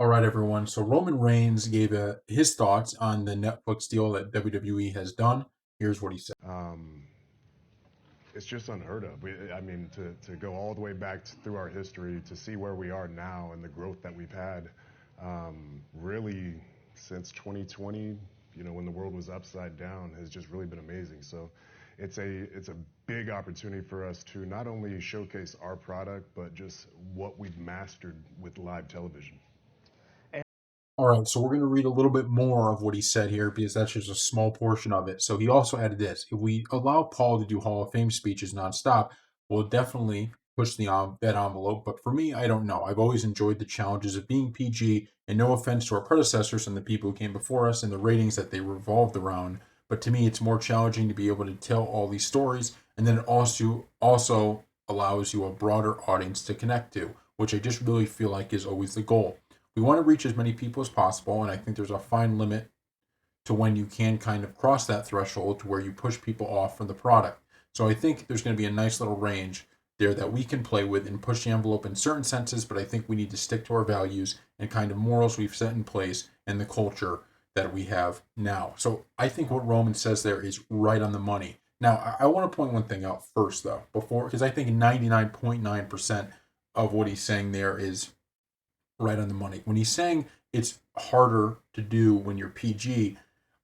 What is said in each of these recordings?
All right, everyone. So Roman Reigns gave his thoughts on the Netflix deal that WWE has done. Here's what he said. Um, it's just unheard of. I mean, to go all the way back through our history to see where we are now and the growth that we've had, really since 2020, when the world was upside down, has just really been amazing. So, it's a big opportunity for us to not only showcase our product, but just what we've mastered with live television. All right, so we're going to read a little bit more of what he said here because that's just a small portion of it. So he also added this: if we allow Paul to do Hall of Fame speeches nonstop, we'll definitely push that envelope. But for me, I don't know. I've always enjoyed the challenges of being PG, and no offense to our predecessors and the people who came before us and the ratings that they revolved around. But to me, it's more challenging to be able to tell all these stories, and then it also allows you a broader audience to connect to, which I just really feel like is always the goal. We want to reach as many people as possible, and I think there's a fine limit to when you can kind of cross that threshold to where you push people off from the product. So I think there's going to be a nice little range there that we can play with and push the envelope in certain senses, but I think we need to stick to our values and kind of morals we've set in place and the culture that we have now. So I think what Roman says there is right on the money. Now, I want to point one thing out first, though, before, because I think 99.9% of what he's saying there is right on the money. When he's saying it's harder to do when you're PG,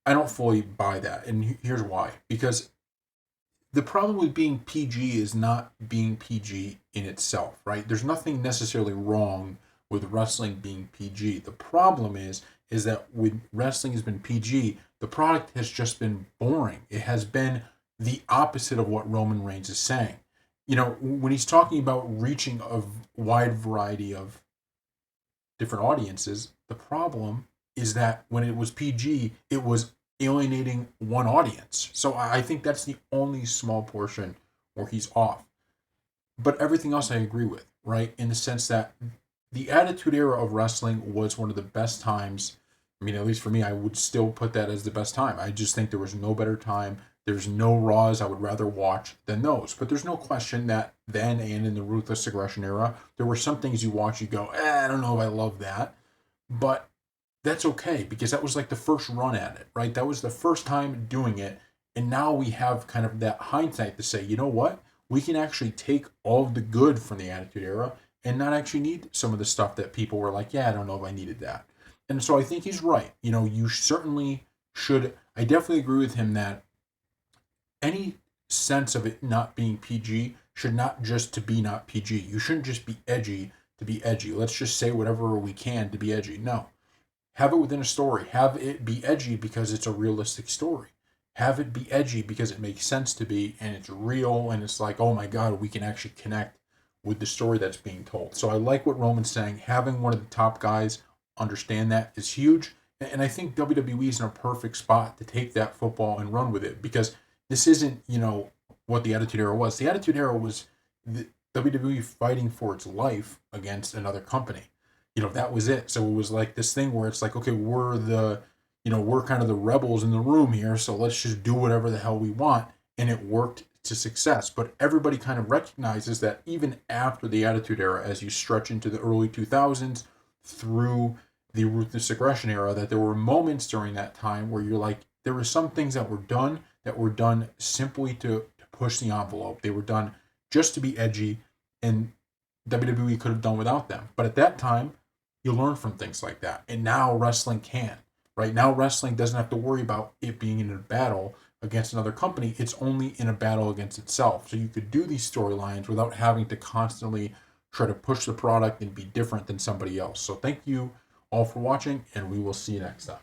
I don't fully buy that. And here's why. Because the problem with being PG is not being PG in itself, right? There's nothing necessarily wrong with wrestling being PG. The problem is that when wrestling has been PG, the product has just been boring. It has been the opposite of what Roman Reigns is saying. When he's talking about reaching a wide variety of different audiences. The problem is that when it was PG, it was alienating one audience. So I think that's the only small portion where he's off. But everything else I agree with, right? In the sense that the Attitude Era of wrestling was one of the best times. I mean, at least for me, I would still put that as the best time. I just think there was no better time. There's no Raws I would rather watch than those. But there's no question that then and in the Ruthless Aggression era, there were some things you watch, you go, I don't know if I love that. But that's okay because that was like the first run at it, right? That was the first time doing it. And now we have kind of that hindsight to say, you know what? We can actually take all of the good from the Attitude Era and not actually need some of the stuff that people were like, yeah, I don't know if I needed that. And so I think he's right. You certainly should. I definitely agree with him that any sense of it not being PG should not just to be not PG. You shouldn't just be edgy to be edgy. Let's just say whatever we can to be edgy. No. Have it within a story. Have it be edgy because it's a realistic story. Have it be edgy because it makes sense to be and it's real and it's like, oh my God, we can actually connect with the story that's being told. So I like what Roman's saying. Having one of the top guys understand that is huge. And I think WWE is in a perfect spot to take that football and run with it because this isn't, what the Attitude Era was. The Attitude Era was the WWE fighting for its life against another company. That was it. So it was like this thing where it's like, okay, we're kind of the rebels in the room here, so let's just do whatever the hell we want. And it worked to success. But everybody kind of recognizes that even after the Attitude Era, as you stretch into the early 2000s through the Ruthless Aggression Era, that there were moments during that time where you're like, there were some things that were done simply to push the envelope. They were done just to be edgy, and WWE could have done without them. But at that time, you learn from things like that. And now wrestling can. Right now, wrestling doesn't have to worry about it being in a battle against another company. It's only in a battle against itself. So you could do these storylines without having to constantly try to push the product and be different than somebody else. So thank you all for watching, and we will see you next time.